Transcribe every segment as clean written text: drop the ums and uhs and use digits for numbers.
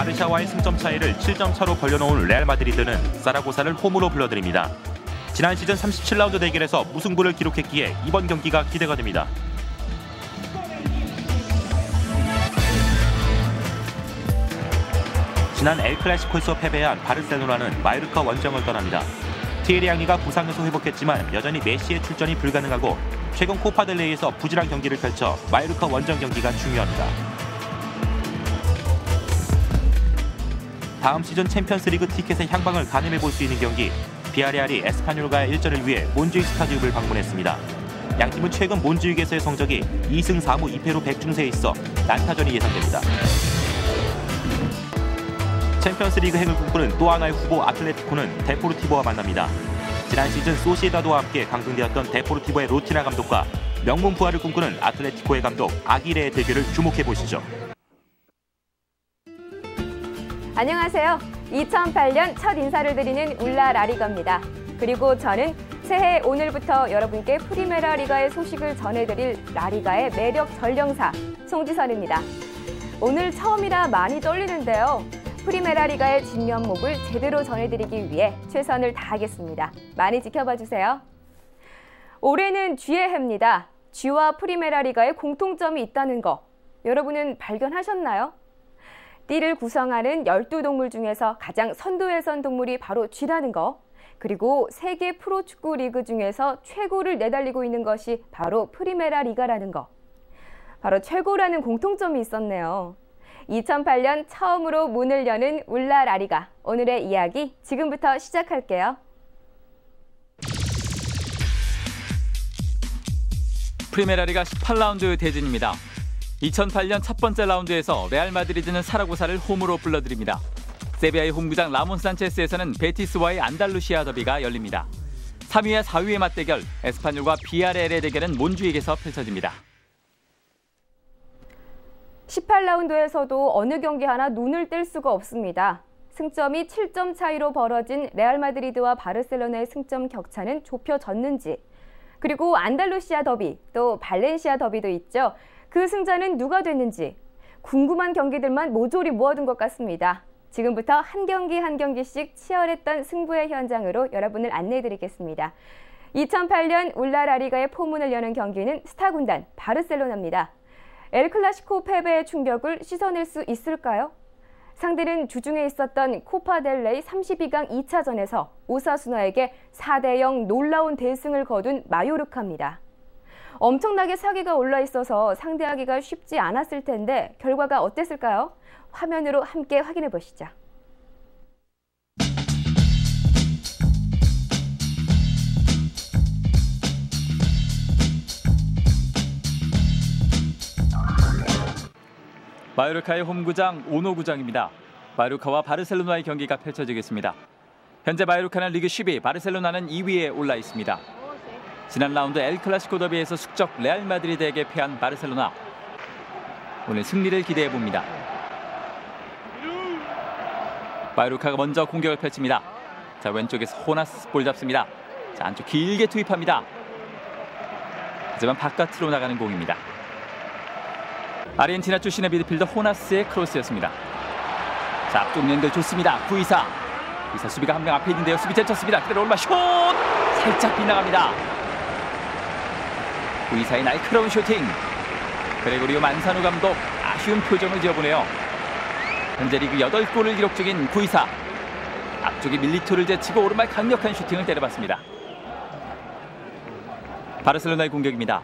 바르샤와의 승점 차이를 7점 차로 벌려놓은 레알 마드리드는 사라고사를 홈으로 불러들입니다. 지난 시즌 37라운드 대결에서 무승부를 기록했기에 이번 경기가 기대가 됩니다. 지난 엘 클라시코에서 패배한 바르셀로나는 마요르카 원정을 떠납니다. 티에리 앙리가 부상에서 회복했지만 여전히 메시의 출전이 불가능하고 최근 코파델레이에서 부진한 경기를 펼쳐 마요르카 원정 경기가 중요합니다. 다음 시즌 챔피언스리그 티켓의 향방을 가늠해볼 수 있는 경기, 비아레알이 에스파뇰과의 일전을 위해 몬주익 스타디움을 방문했습니다. 양팀은 최근 몬주익에서의 성적이 2승 4무 2패로 백중세에 있어 난타전이 예상됩니다. 챔피언스리그 행을 꿈꾸는 또 하나의 후보 아틀레티코는 데포르티보와 만납니다. 지난 시즌 소시에다도와 함께 강등되었던 데포르티보의 로티나 감독과 명문 부활을 꿈꾸는 아틀레티코의 감독 아기레의 대결을 주목해보시죠. 안녕하세요. 2008년 첫 인사를 드리는 울라 라리가입니다. 그리고 저는 새해 오늘부터 여러분께 프리메라 리가의 소식을 전해드릴 라리가의 매력 전령사 송지선입니다. 오늘 처음이라 많이 떨리는데요. 프리메라 리가의 진면목을 제대로 전해드리기 위해 최선을 다하겠습니다. 많이 지켜봐 주세요. 올해는 쥐의 해입니다. 쥐와 프리메라 리가의 공통점이 있다는 거 여러분은 발견하셨나요? 띠를 구성하는 12동물 중에서 가장 선두에 선 동물이 바로 쥐라는 거, 그리고 세계 프로축구 리그 중에서 최고를 내달리고 있는 것이 바로 프리메라 리가라는 거. 바로 최고라는 공통점이 있었네요. 2008년 처음으로 문을 여는 울라 라리가, 오늘의 이야기 지금부터 시작할게요. 프리메라 리가 18라운드 대진입니다. 2008년 첫 번째 라운드에서 레알 마드리드는 사라고사를 홈으로 불러들입니다. 세비야의 홈구장 라몬 산체스에서는 베티스와의 안달루시아 더비가 열립니다. 3위와 4위의 맞대결, 에스파뇰과 비아레알의 대결은 몬주익에서 펼쳐집니다. 18라운드에서도 어느 경기 하나 눈을 뗄 수가 없습니다. 승점이 7점 차이로 벌어진 레알 마드리드와 바르셀로나의 승점 격차는 좁혀졌는지, 그리고 안달루시아 더비, 또 발렌시아 더비도 있죠. 그 승자는 누가 됐는지 궁금한 경기들만 모조리 모아둔 것 같습니다. 지금부터 한 경기 한 경기씩 치열했던 승부의 현장으로 여러분을 안내해드리겠습니다. 2008년 울라 라리가의 포문을 여는 경기는 스타 군단 바르셀로나입니다. 엘 클라시코 패배의 충격을 씻어낼 수 있을까요? 상대는 주중에 있었던 코파델레이 32강 2차전에서 오사수나에게 4대0 놀라운 대승을 거둔 마요르카입니다. 엄청나게 사기가 올라 있어서 상대하기가 쉽지 않았을 텐데 결과가 어땠을까요? 화면으로 함께 확인해 보시죠. 마요르카의 홈구장 오노구장입니다. 마요르카와 바르셀로나의 경기가 펼쳐지겠습니다. 현재 마요르카는 리그 10위, 바르셀로나는 2위에 올라 있습니다. 지난 라운드 엘 클라시코 더비에서 숙적 레알 마드리드에게 패한 바르셀로나. 오늘 승리를 기대해봅니다. 마요르카가 먼저 공격을 펼칩니다. 자, 왼쪽에서 호나스 볼 잡습니다. 자, 안쪽 길게 투입합니다. 하지만 바깥으로 나가는 공입니다. 아르헨티나 출신의 미드필더 호나스의 크로스였습니다. 자, 앞쪽 연결 좋습니다. 구이사 수비가 한 명 앞에 있는데요. 수비 제쳤습니다. 그대로 올마 슛! 살짝 빗나갑니다. 구이사의 날카로운 슈팅. 그레고리오 만사누 감독 아쉬운 표정을 지어보네요. 현재 리그 8골을 기록 중인 구이사. 앞쪽에 밀리토를 제치고 오른발 강력한 슈팅을 때려봤습니다. 바르셀로나의 공격입니다.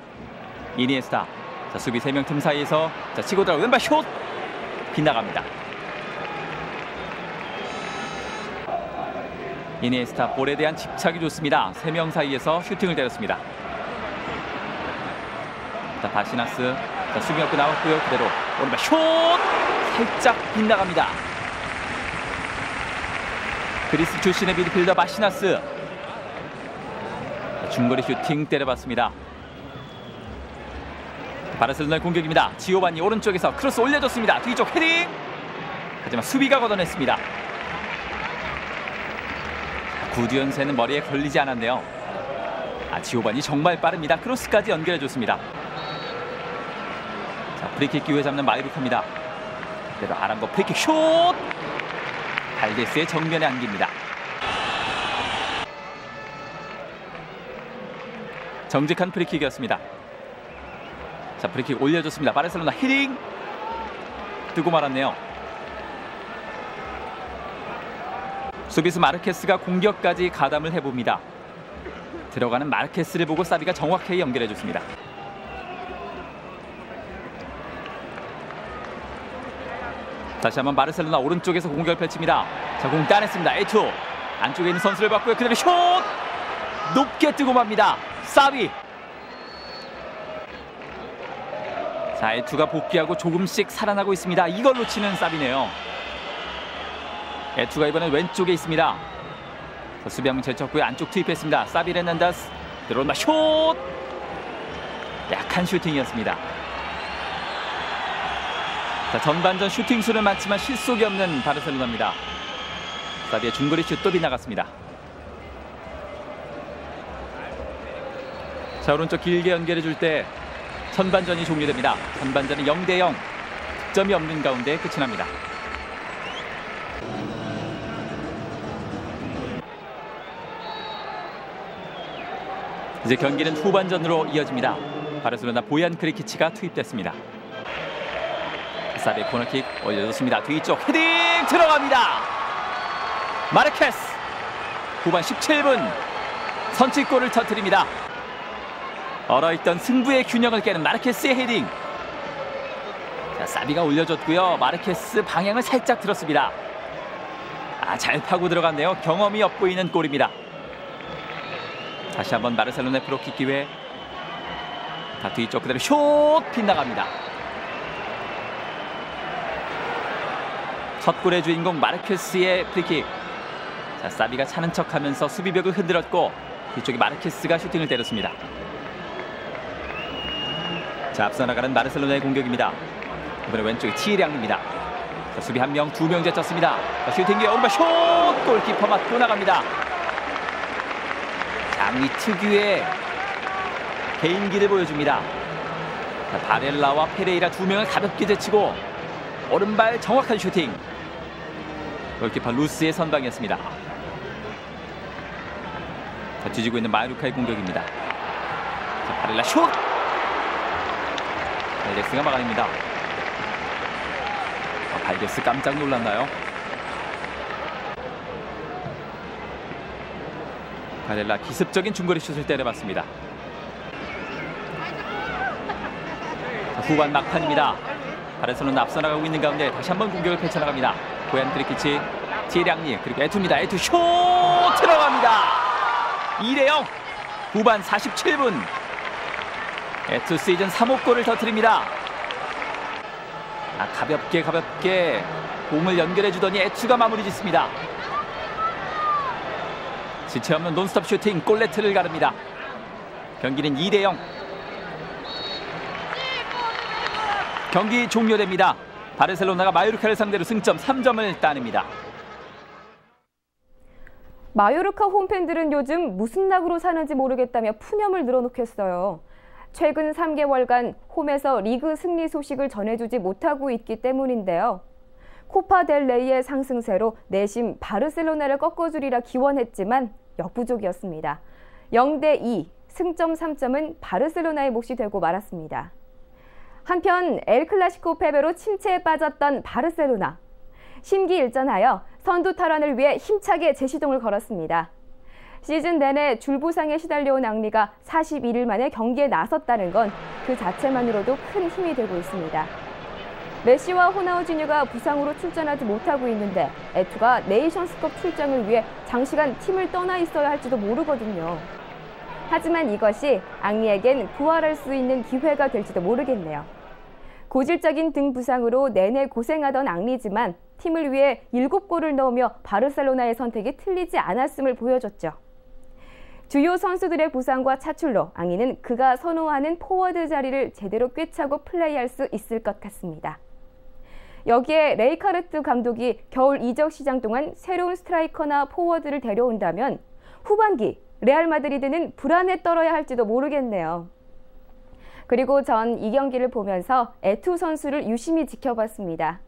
이니에스타. 자, 수비 3명 틈 사이에서 자, 치고 들어가 왼발 슛! 빗나갑니다. 이니에스타 볼에 대한 집착이 좋습니다. 3명 사이에서 슈팅을 때렸습니다. 자, 바시나스. 자, 수비 없고 나왔고요. 그대로 오른발 슛! 살짝 빗나갑니다. 그리스 출신의 미드필더 바시나스. 자, 중거리 슈팅 때려봤습니다. 바르셀로나의 공격입니다. 지오바니 오른쪽에서 크로스 올려줬습니다. 뒤쪽 헤딩! 하지만 수비가 걷어냈습니다. 구두연세는 머리에 걸리지 않았네요. 지오바니 정말 빠릅니다. 크로스까지 연결해줬습니다. 자, 프리킥 기회 잡는 마요르카입니다. 그대로 아랑거 프리킥 슛! 발데스의 정면에 안깁니다. 정직한 프리킥이었습니다. 자, 프리킥 올려줬습니다. 바르셀로나 헤딩! 뜨고 말았네요. 수비수 마르케스가 공격까지 가담을 해봅니다. 들어가는 마르케스를 보고 사비가 정확하게 연결해줬습니다. 다시 한번 바르셀로나 오른쪽에서 공격을 펼칩니다. 자, 공 따냈습니다. 에투 안쪽에 있는 선수를 받고요. 그대로 슛! 높게 뜨고 맙니다. 사비. 자, 에투가 복귀하고 조금씩 살아나고 있습니다. 이걸 놓치는 사비네요. 에투가 이번엔 왼쪽에 있습니다. 자, 수비 한번 제쳤고요. 안쪽 투입했습니다. 사비 레난다스 들어온다. 슛! 약한 슈팅이었습니다. 자, 전반전 슈팅 수는 많지만 실속이 없는 바르셀로나입니다. 사비의 중거리 슛 또 빗나갔습니다. 자, 오른쪽 길게 연결해줄 때 전반전이 종료됩니다. 전반전은 0대0 득점이 없는 가운데 끝이 납니다. 이제 경기는 후반전으로 이어집니다. 바르셀로나 보얀 크리키치가 투입됐습니다. 사비의 코너킥 올려줬습니다. 뒤쪽 헤딩 들어갑니다. 마르케스 후반 17분 선취골을 터뜨립니다. 얼어있던 승부의 균형을 깨는 마르케스의 헤딩. 자, 사비가 올려줬고요. 마르케스 방향을 살짝 틀었습니다. 잘 파고 들어갔네요. 경험이 엿보이는 골입니다. 다시 한번 바르셀로나의 프로킥 기회. 다 뒤쪽 그대로 슛 빗나갑니다. 첫 골의 주인공 마르케스의 프리킥. 자, 사비가 차는 척하면서 수비벽을 흔들었고 뒤쪽에 마르케스가 슈팅을 때렸습니다. 자, 앞서 나가는 바르셀로나의 공격입니다. 이번에 왼쪽에 티에량입니다. 자, 수비 한 명, 두 명 제쳤습니다. 자, 슈팅 기회 오른발 슛! 골키퍼 맞고 나갑니다. 장위 특유의 개인기를 보여줍니다. 자, 바렐라와 페레이라 두 명을 가볍게 제치고 오른발 정확한 슈팅. 골키퍼 루스의 선방이었습니다. 자, 뒤지고 있는 마요르카의 공격입니다. 자, 바렐라 슛! 발데스가 막아냅니다. 발데스 깜짝 놀랐나요? 바렐라 기습적인 중거리 슛을 때려봤습니다. 자, 후반 막판입니다. 바르셀로나 앞서 나가고 있는 가운데 다시 한번 공격을 펼쳐나갑니다. 보얀 크리키치, 티에량니 그리고 에투입니다. 에투 슛 들어갑니다. 2대0 후반 47분 에투 시즌 3호 골을 터뜨립니다. 가볍게 공을 연결해주더니 에투가 마무리 짓습니다. 지체없는 논스톱 슈팅 골네트를 가릅니다. 경기는 2대0 경기 종료됩니다. 바르셀로나가 마요르카를 상대로 승점 3점을 따냅니다. 마요르카 홈팬들은 요즘 무슨 낙으로 사는지 모르겠다며 푸념을 늘어놓겠어요. 최근 3개월간 홈에서 리그 승리 소식을 전해주지 못하고 있기 때문인데요. 코파 델 레이의 상승세로 내심 바르셀로나를 꺾어주리라 기원했지만 역부족이었습니다. 0대2 승점 3점은 바르셀로나의 몫이 되고 말았습니다. 한편 엘클라시코 패배로 침체에 빠졌던 바르셀로나. 심기일전하여 선두 탈환을 위해 힘차게 재시동을 걸었습니다. 시즌 내내 줄부상에 시달려온 앙리가 41일 만에 경기에 나섰다는 건 그 자체만으로도 큰 힘이 되고 있습니다. 메시와 호나우지뉴가 부상으로 출전하지 못하고 있는데 에투가 네이션스컵 출장을 위해 장시간 팀을 떠나 있어야 할지도 모르거든요. 하지만 이것이 앙리에겐 부활할 수 있는 기회가 될지도 모르겠네요. 고질적인 등 부상으로 내내 고생하던 앙리지만 팀을 위해 7골을 넣으며 바르셀로나의 선택이 틀리지 않았음을 보여줬죠. 주요 선수들의 부상과 차출로 앙리는 그가 선호하는 포워드 자리를 제대로 꿰차고 플레이할 수 있을 것 같습니다. 여기에 레이카르트 감독이 겨울 이적 시장 동안 새로운 스트라이커나 포워드를 데려온다면 후반기 레알 마드리드는 불안에 떨어야 할지도 모르겠네요. 그리고 전 이 경기를 보면서 에투 선수를 유심히 지켜봤습니다.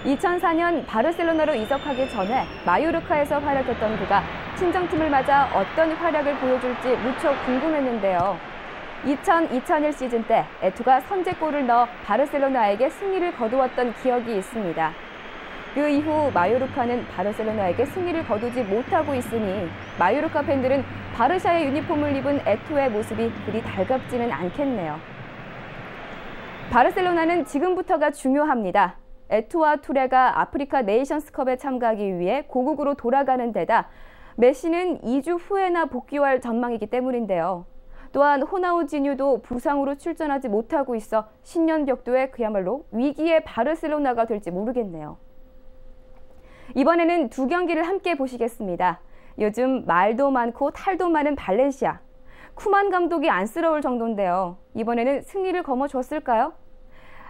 2004년 바르셀로나로 이적하기 전에 마요르카에서 활약했던 그가 친정팀을 맞아 어떤 활약을 보여줄지 무척 궁금했는데요. 2000-2001 시즌 때 에투가 선제골을 넣어 바르셀로나에게 승리를 거두었던 기억이 있습니다. 그 이후 마요르카는 바르셀로나에게 승리를 거두지 못하고 있으니 마요르카 팬들은 바르샤의 유니폼을 입은 에투의 모습이 그리 달갑지는 않겠네요. 바르셀로나는 지금부터가 중요합니다. 에투와 투레가 아프리카 네이션스컵에 참가하기 위해 고국으로 돌아가는 데다 메시는 2주 후에나 복귀할 전망이기 때문인데요. 또한 호나우지뉴도 부상으로 출전하지 못하고 있어 신년벽도에 그야말로 위기의 바르셀로나가 될지 모르겠네요. 이번에는 두 경기를 함께 보시겠습니다. 요즘 말도 많고 탈도 많은 발렌시아. 쿠만 감독이 안쓰러울 정도인데요. 이번에는 승리를 거머쥐었을까요?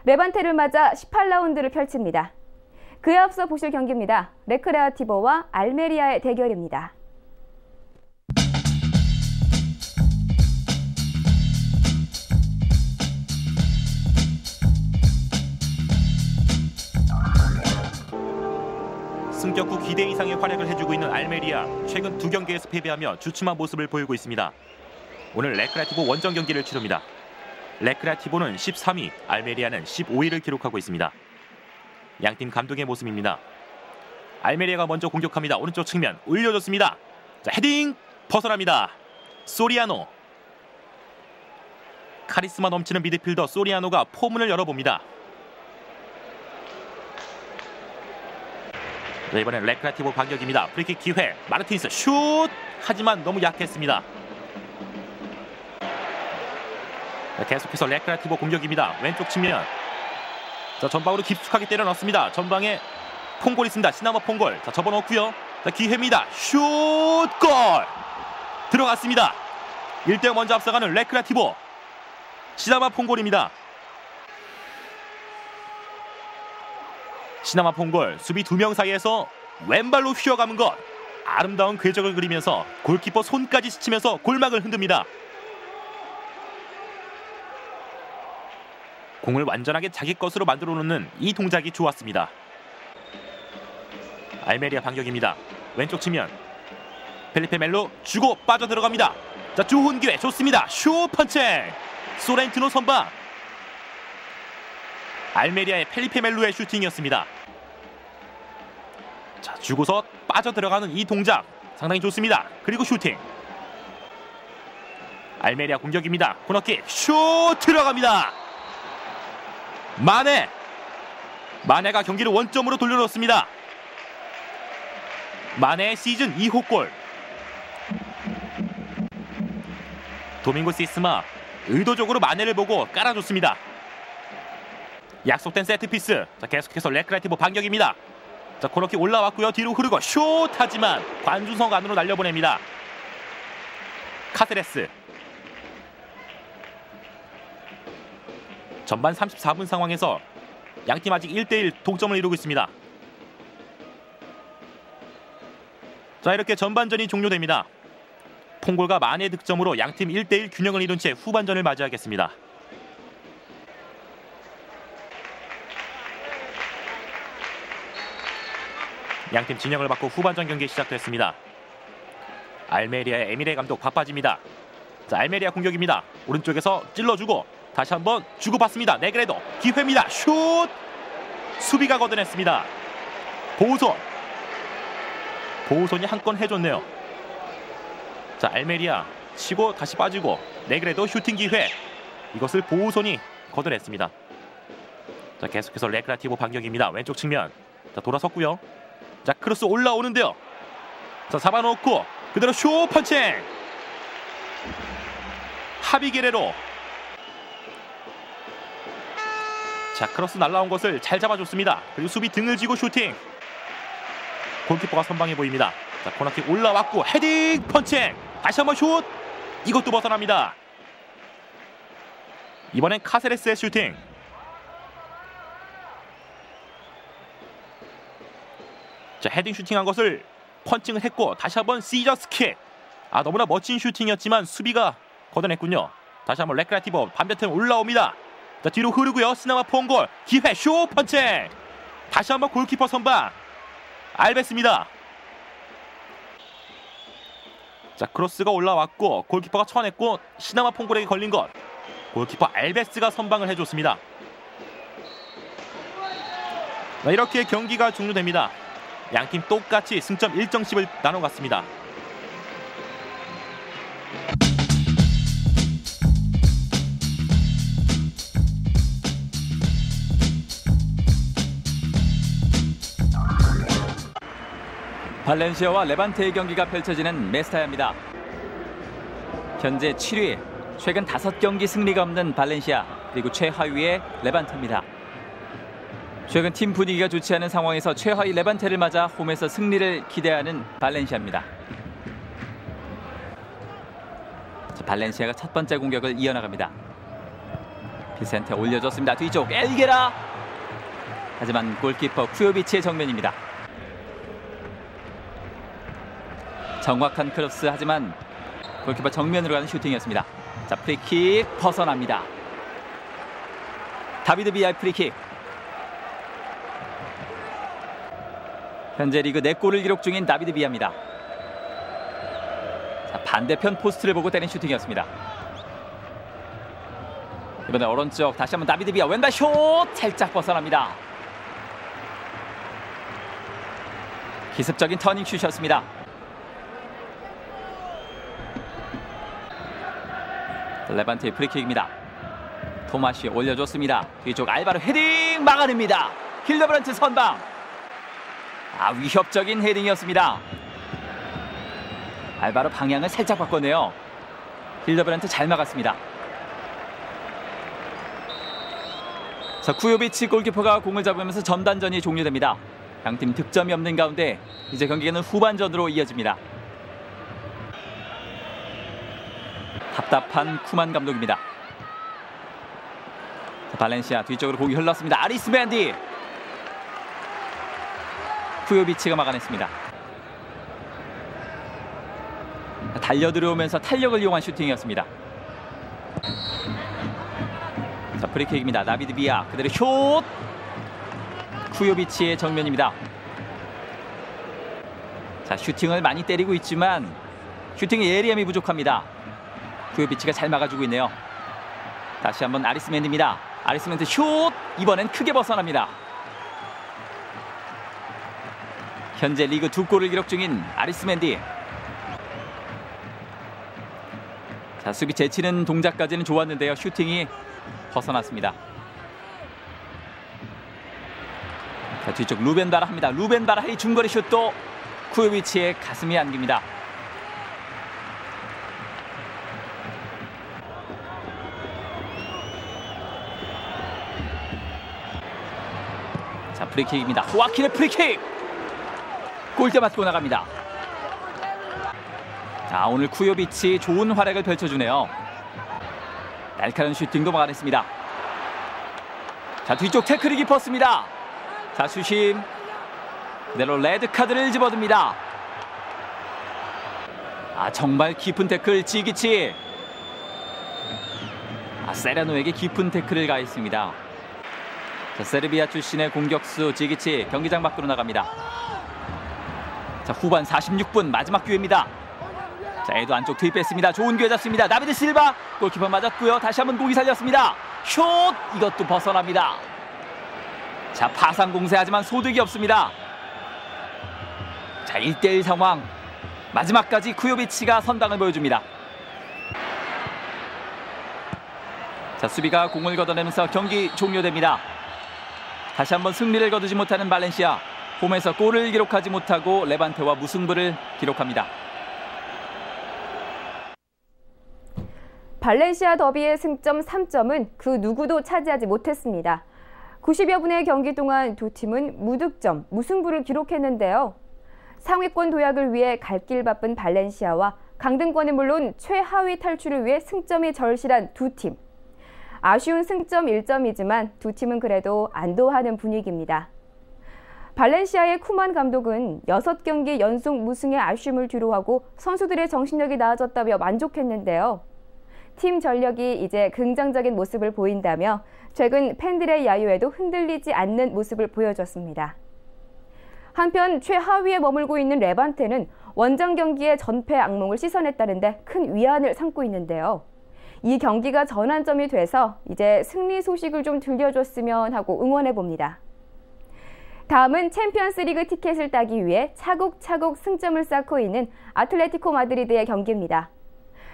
레반테를 맞아 18라운드를 펼칩니다. 그에 앞서 보실 경기입니다. 레크레아티보와 알메리아의 대결입니다. 승격 후 기대 이상의 활약을 해주고 있는 알메리아. 최근 두 경기에서 패배하며 주춤한 모습을 보이고 있습니다. 오늘 레크레아티보 원정 경기를 치릅니다. 레크레아티보는 13위, 알메리아는 15위를 기록하고 있습니다. 양팀 감독의 모습입니다. 알메리아가 먼저 공격합니다. 오른쪽 측면 올려줬습니다. 자, 헤딩 벗어납니다. 소리아노. 카리스마 넘치는 미드필더 소리아노가 포문을 열어봅니다. 자, 이번엔 레크레아티보 반격입니다. 프리킥 기회. 마르틴스 슛! 하지만 너무 약했습니다. 자, 계속해서 레크레아티보 공격입니다. 왼쪽 측면. 자, 전방으로 깊숙하게 때려 넣습니다. 전방에 퐁골 있습니다. 시나마 퐁골. 자, 접어넣고요. 자, 기회입니다. 슛! 골! 들어갔습니다. 1대0 먼저 앞서가는 레크레아티보. 시나마 퐁골입니다. 시나마 퐁골 수비 두 명 사이에서 왼발로 휘어감은 것. 아름다운 궤적을 그리면서 골키퍼 손까지 스치면서 골망을 흔듭니다. 공을 완전하게 자기 것으로 만들어 놓는 이 동작이 좋았습니다. 알메리아 반격입니다. 왼쪽 측면. 펠리페 멜로 주고 빠져 들어갑니다. 자, 좋은 기회 좋습니다. 슛 펀칭. 소렌티노 선방. 알메리아의 펠리페 멜로의 슈팅이었습니다. 자, 주고서 빠져 들어가는 이 동작 상당히 좋습니다. 그리고 슈팅. 알메리아 공격입니다. 코너킥 슛 들어갑니다. 마네가 경기를 원점으로 돌려놓습니다. 마네의 시즌 2호 골. 도밍고 시스마 의도적으로 마네를 보고 깔아줬습니다. 약속된 세트피스. 자, 계속해서 레크레아티보 반격입니다. 자, 코너킥 올라왔고요. 뒤로 흐르고 슛! 하지만 관중석 안으로 날려보냅니다. 카세레스. 전반 34분 상황에서 양팀 아직 1대1 동점을 이루고 있습니다. 자, 이렇게 전반전이 종료됩니다. 퐁골과 마네 득점으로 양팀 1대1 균형을 이룬 채 후반전을 맞이하겠습니다. 양팀 진영을 받고 후반전 경기 시작됐습니다. 알메리아의 에미레 감독 바빠집니다. 자, 알메리아 공격입니다. 오른쪽에서 찔러주고 다시 한번 주고받습니다. 네그레도 기회입니다. 슛! 수비가 걷어냈습니다. 보우손이 한 건 해줬네요. 자, 알메리아 치고 다시 빠지고 네그레도 슈팅 기회. 이것을 보우손이 걷어냈습니다. 자, 계속해서 레크레아티보 반격입니다. 왼쪽 측면. 자, 돌아섰고요. 자, 크로스 올라오는데요. 자, 잡아놓고 그대로 슛 펀칭. 하비 게레로. 자, 크로스 날라온 것을 잘 잡아줬습니다. 그리고 수비 등을 쥐고 슈팅. 골키퍼가 선방해 보입니다. 자, 코너킥 올라왔고 헤딩 펀칭. 다시 한번 슛. 이것도 벗어납니다. 이번엔 카세레스의 슈팅. 자, 헤딩 슈팅한 것을 펀칭을 했고 다시 한번 시저스 킥. 아, 너무나 멋진 슈팅이었지만 수비가 걷어냈군요. 다시 한번 레크레아티보 반대편 올라옵니다. 자, 뒤로 흐르고요. 스나마 퐁골 기회 슛 펀칭. 다시 한번 골키퍼 선방. 알베스입니다. 자, 크로스가 올라왔고 골키퍼가 쳐냈고 시나마 퐁골에게 걸린 것. 골키퍼 알베스가 선방을 해줬습니다. 자, 이렇게 경기가 종료됩니다. 양팀 똑같이 승점 1점씩을 나눠갔습니다. 발렌시아와 레반테의 경기가 펼쳐지는 메스타야입니다. 현재 7위, 최근 5경기 승리가 없는 발렌시아, 그리고 최하위의 레반테입니다. 최근 팀 분위기가 좋지 않은 상황에서 최하위 레반테를 맞아 홈에서 승리를 기대하는 발렌시아입니다. 자, 발렌시아가 첫 번째 공격을 이어나갑니다. 비센테 올려줬습니다. 뒤쪽 엘게라. 하지만 골키퍼 쿠요비치의 정면입니다. 정확한 크로스, 하지만 골키퍼 정면으로 가는 슈팅이었습니다. 자, 프리킥 벗어납니다. 다비드 비아의 프리킥. 현재 리그 4골을 기록 중인 다비드 비아입니다. 자, 반대편 포스트를 보고 때린 슈팅이었습니다. 이번에 오른쪽 다시 한번 다비드 비아 왼발 슛 살짝 벗어납니다. 기습적인 터닝 슛이었습니다. 레반테의 프리킥입니다. 토마시 올려줬습니다. 뒤쪽 알바로 헤딩 막아냅니다. 힐더브란트 선방. 위협적인 헤딩이었습니다. 알바로 방향을 살짝 바꿨네요. 힐더브란트 잘 막았습니다. 자, 쿠요비치 골키퍼가 공을 잡으면서 전반전이 종료됩니다. 양팀 득점이 없는 가운데 이제 경기는 후반전으로 이어집니다. 답답한 쿠만 감독입니다. 자, 발렌시아 뒤쪽으로 공이 흘렀습니다. 아리스멘디. 쿠요비치가 막아냈습니다. 달려들어오면서 탄력을 이용한 슈팅이었습니다. 자, 프리킥입니다. 다비드 비아 그대로 슛. 쿠요비치의 정면입니다. 자, 슈팅을 많이 때리고 있지만 슈팅의 예리함이 부족합니다. 쿠요비치가 잘 막아주고 있네요. 다시 한번 아리스멘디입니다. 아리스멘디 슛! 이번엔 크게 벗어납니다. 현재 리그 2골을 기록 중인 아리스멘디. 자, 수비 제치는 동작까지는 좋았는데요. 슈팅이 벗어났습니다. 자, 뒤쪽 루벤 바라합니다. 루벤 바라의 중거리 슛도 쿠요비치의 가슴에 안깁니다. 자, 프리킥입니다. 호아킨의 프리킥! 골대 맞고 나갑니다. 자, 오늘 쿠요비치 좋은 활약을 펼쳐주네요. 날카로운 슈팅도 막아냈습니다. 자, 뒤쪽 태클이 깊었습니다. 자, 수심 그대로 레드카드를 집어듭니다. 정말 깊은 태클 지기치. 세라노에게 깊은 태클을 가했습니다. 자, 세르비아 출신의 공격수 지기치 경기장 밖으로 나갑니다. 자, 후반 46분 마지막 기회입니다. 자, 에도 안쪽 투입했습니다. 좋은 기회 잡습니다. 다비드 실바 골키퍼 맞았고요. 다시 한번 공이 살렸습니다. 슛! 이것도 벗어납니다. 자, 파상 공세하지만 소득이 없습니다. 자, 1대1 상황. 마지막까지 쿠요비치가 선방을 보여줍니다. 자, 수비가 공을 걷어내면서 경기 종료됩니다. 다시 한번 승리를 거두지 못하는 발렌시아. 홈에서 골을 기록하지 못하고 레반테와 무승부를 기록합니다. 발렌시아 더비의 승점 3점은 그 누구도 차지하지 못했습니다. 90여 분의 경기 동안 두 팀은 무득점, 무승부를 기록했는데요. 상위권 도약을 위해 갈 길 바쁜 발렌시아와 강등권은 물론 최하위 탈출을 위해 승점이 절실한 두 팀. 아쉬운 승점 1점이지만 두 팀은 그래도 안도하는 분위기입니다. 발렌시아의 쿠만 감독은 6경기 연속 무승의 아쉬움을 뒤로하고 선수들의 정신력이 나아졌다며 만족했는데요. 팀 전력이 이제 긍정적인 모습을 보인다며 최근 팬들의 야유에도 흔들리지 않는 모습을 보여줬습니다. 한편 최하위에 머물고 있는 레반테는 원정 경기의 전패 악몽을 씻어냈다는데 큰 위안을 삼고 있는데요. 이 경기가 전환점이 돼서 이제 승리 소식을 좀 들려줬으면 하고 응원해봅니다. 다음은 챔피언스리그 티켓을 따기 위해 차곡차곡 승점을 쌓고 있는 아틀레티코 마드리드의 경기입니다.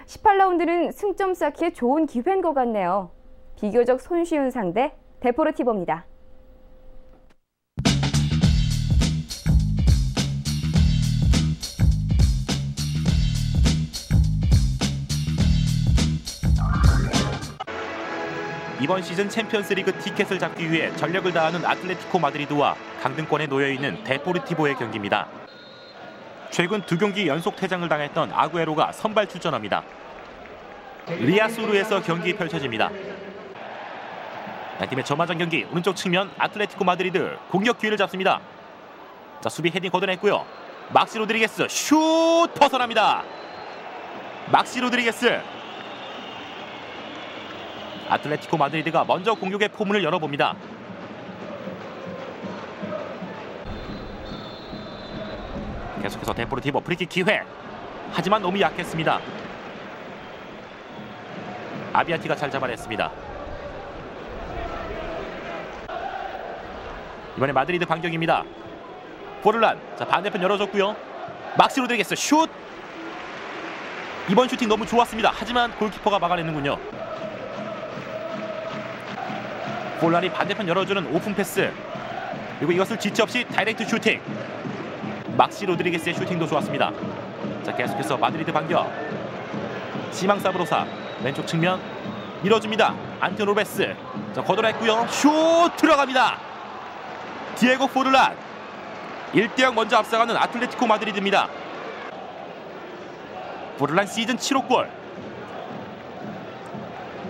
18라운드는 승점 쌓기에 좋은 기회인 것 같네요. 비교적 손쉬운 상대 데포르티보입니다. 이번 시즌 챔피언스리그 티켓을 잡기 위해 전력을 다하는 아틀레티코 마드리드와 강등권에 놓여있는 데포르티보의 경기입니다. 최근 2경기 연속 퇴장을 당했던 아구에로가 선발 출전합니다. 리아수르에서 경기 펼쳐집니다. 양팀의 전반전 경기 오른쪽 측면 아틀레티코 마드리드 공격 기회를 잡습니다. 자, 수비 헤딩 걷어냈고요. 막시 로드리게스 슛 벗어납니다. 막시 로드리게스. 아틀레티코 마드리드가 먼저 공격의 포문을 열어봅니다. 계속해서 데포르티보 프리킥 기회. 하지만 너무 약했습니다. 아비아티가 잘 잡아냈습니다. 이번에 마드리드 반격입니다. 포르란, 자, 반대편 열어줬고요. 막시 로드리게스 슛. 이번 슈팅 너무 좋았습니다. 하지만 골키퍼가 막아내는군요. 포르란이 반대편 열어주는 오픈 패스. 그리고 이것을 지체 없이 다이렉트 슈팅. 막시 로드리게스의 슈팅도 좋았습니다. 자, 계속해서 마드리드 반격. 시망 사브로사 왼쪽 측면 밀어줍니다. 안토니 로베스. 자, 걷어냈고요. 슛 들어갑니다. 디에고 포르란. 1대0 먼저 앞서가는 아틀레티코 마드리드입니다. 포르란 시즌 7호 골.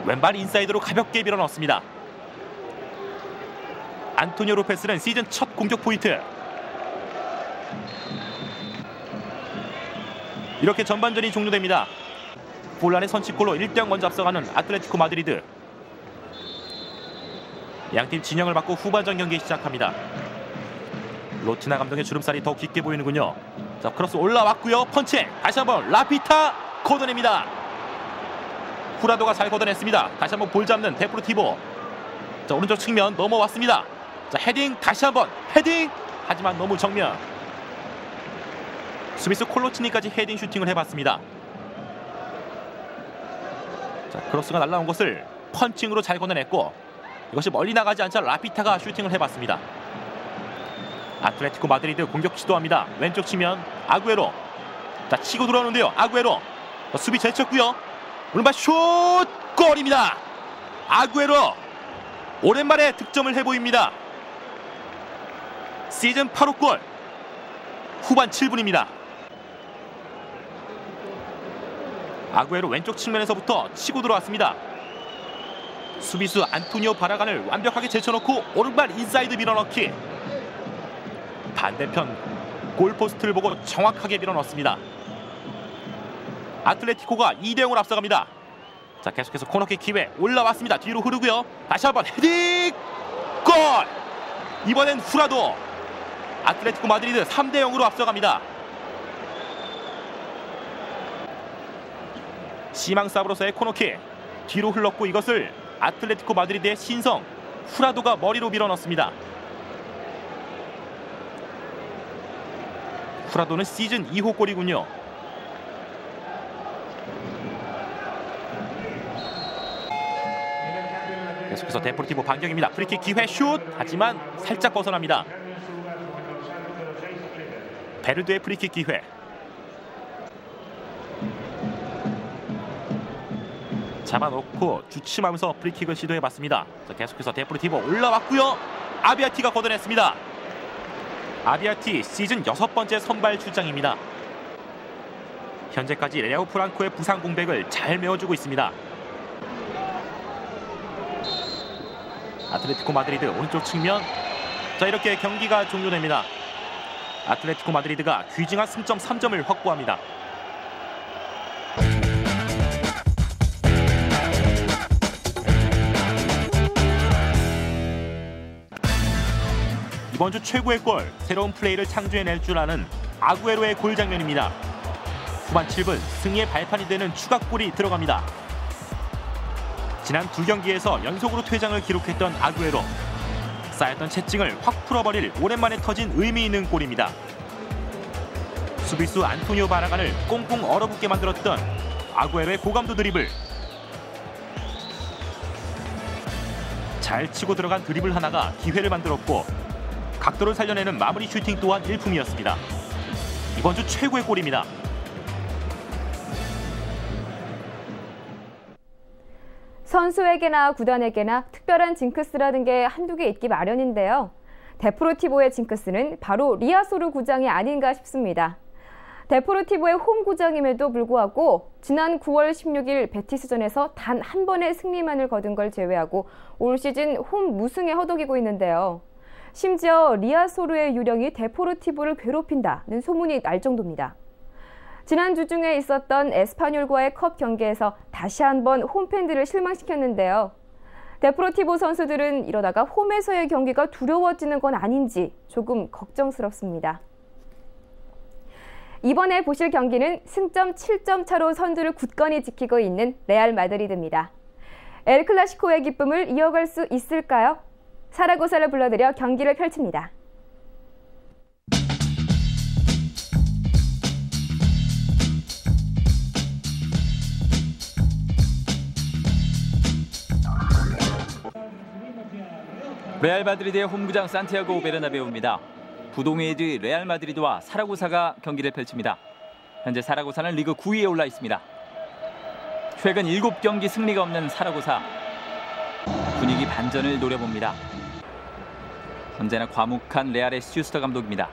왼발 인사이드로 가볍게 밀어넣습니다. 안토니오 로페스는 시즌 첫 공격 포인트. 이렇게 전반전이 종료됩니다. 포르란의 선취골로 1대0 먼저 앞서가는 아틀레티코 마드리드. 양팀 진영을 받고 후반전 경기 시작합니다. 로티나 감독의 주름살이 더 깊게 보이는군요. 자, 크로스 올라왔고요. 펀칭 다시 한번 라피타 걷어냅니다. 후라도가 잘 걷어냈습니다. 다시 한번 볼 잡는 데포르티보. 자, 오른쪽 측면 넘어왔습니다. 자, 헤딩 다시 한번 헤딩. 하지만 너무 정면. 수비수 콜로치니까지 헤딩 슈팅을 해봤습니다. 자, 크로스가 날라온 것을 펀칭으로 잘 걷어냈고 이것이 멀리 나가지 않자 라피타가 슈팅을 해봤습니다. 아틀레티코 마드리드 공격 시도합니다. 왼쪽 측면 아구에로. 자, 치고 들어오는데요. 아구에로. 자, 수비 제쳤고요. 오른발 슛 골입니다. 아구에로 오랜만에 득점을 해보입니다. 시즌 8호 골. 후반 7분입니다. 아구에로 왼쪽 측면에서부터 치고 들어왔습니다. 수비수 안토니오 바라간을 완벽하게 제쳐놓고 오른발 인사이드 밀어넣기. 반대편 골포스트를 보고 정확하게 밀어넣습니다. 아틀레티코가 2대0으로 앞서갑니다. 자, 계속해서 코너킥 기회 올라왔습니다. 뒤로 흐르고요. 다시 한번 헤딩 골. 이번엔 후라도. 아틀레티코 마드리드 3대0으로 앞서갑니다. 시망 사브로사의 코너킥 뒤로 흘렀고 이것을 아틀레티코 마드리드의 신성 후라도가 머리로 밀어넣습니다. 후라도는 시즌 2호 골이군요. 계속해서 데포르티보 반격입니다. 프리킥 기회 슛. 하지만 살짝 벗어납니다. 베르드의 프리킥 기회. 잡아놓고 주춤하면서 프리킥을 시도해봤습니다. 자, 계속해서 데포르티보 올라왔고요. 아비아티가 걷어냈습니다. 아비아티 시즌 6번째 선발 출장입니다. 현재까지 레오 프랑코의 부상 공백을 잘 메워주고 있습니다. 아틀레티코 마드리드 오른쪽 측면. 자, 이렇게 경기가 종료됩니다. 아틀레티코 마드리드가 귀중한 승점 3점을 확보합니다. 이번 주 최고의 골, 새로운 플레이를 창조해낼 줄 아는 아구에로의 골 장면입니다. 후반 7분 승리의 발판이 되는 추가골이 들어갑니다. 지난 두 경기에서 연속으로 퇴장을 기록했던 아구에로. 쌓였던 채증을 확 풀어버릴 오랜만에 터진 의미 있는 골입니다. 수비수 안토니오 바라간을 꽁꽁 얼어붙게 만들었던 아구에로의 고감도 드리블. 잘 치고 들어간 드리블 하나가 기회를 만들었고 각도를 살려내는 마무리 슈팅 또한 일품이었습니다. 이번 주 최고의 골입니다. 선수에게나 구단에게나 특별한 징크스라는 게 한두 개 있기 마련인데요. 데포르티보의 징크스는 바로 리아소르 구장이 아닌가 싶습니다. 데포르티보의 홈 구장임에도 불구하고 지난 9월 16일 베티스전에서 단 한 번의 승리만을 거둔 걸 제외하고 올 시즌 홈 무승에 허덕이고 있는데요. 심지어 리아소르의 유령이 데포르티보를 괴롭힌다는 소문이 날 정도입니다. 지난주 중에 있었던 에스파뇰과의 컵 경기에서 다시 한번 홈팬들을 실망시켰는데요. 데포르티보 선수들은 이러다가 홈에서의 경기가 두려워지는 건 아닌지 조금 걱정스럽습니다. 이번에 보실 경기는 승점 7점 차로 선두를 굳건히 지키고 있는 레알 마드리드입니다. 엘 클라시코의 기쁨을 이어갈 수 있을까요? 사라고사를 불러들여 경기를 펼칩니다. 레알 마드리드의 홈구장 산티아고 베르나베우입니다. 부동의 레알 마드리드와 사라고사가 경기를 펼칩니다. 현재 사라고사는 리그 9위에 올라 있습니다. 최근 7경기 승리가 없는 사라고사. 분위기 반전을 노려봅니다. 언제나 과묵한 레알의 슈스터 감독입니다.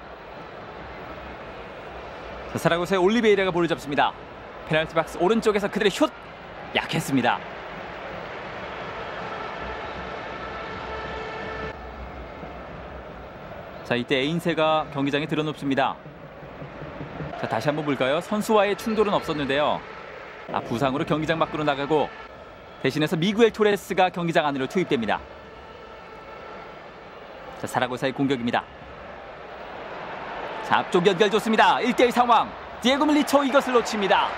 사라고사의 올리베이라가 볼을 잡습니다. 페널티 박스 오른쪽에서 그들의 슛! 약했습니다. 자, 이때 에인세가 경기장에 들어눕습니다. 자, 다시 한번 볼까요? 선수와의 충돌은 없었는데요. 부상으로 경기장 밖으로 나가고 대신해서 미구엘 토레스가 경기장 안으로 투입됩니다. 자, 사라고사의 공격입니다. 자, 앞쪽 연결 좋습니다. 1대1 상황. 디에고 밀리토 이것을 놓칩니다.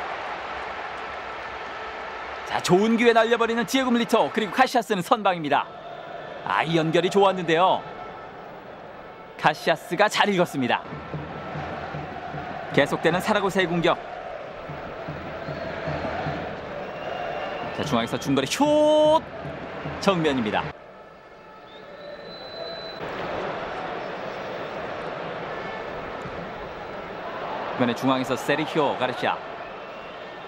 자, 좋은 기회 날려버리는 디에고 밀리토. 그리고 카시아스는 선방입니다. 이 연결이 좋았는데요. 카시아스가 잘 읽었습니다. 계속되는 사라고사의 공격. 자, 중앙에서 중거리 슛! 정면입니다. 이번에 중앙에서 세르히오 가르시아.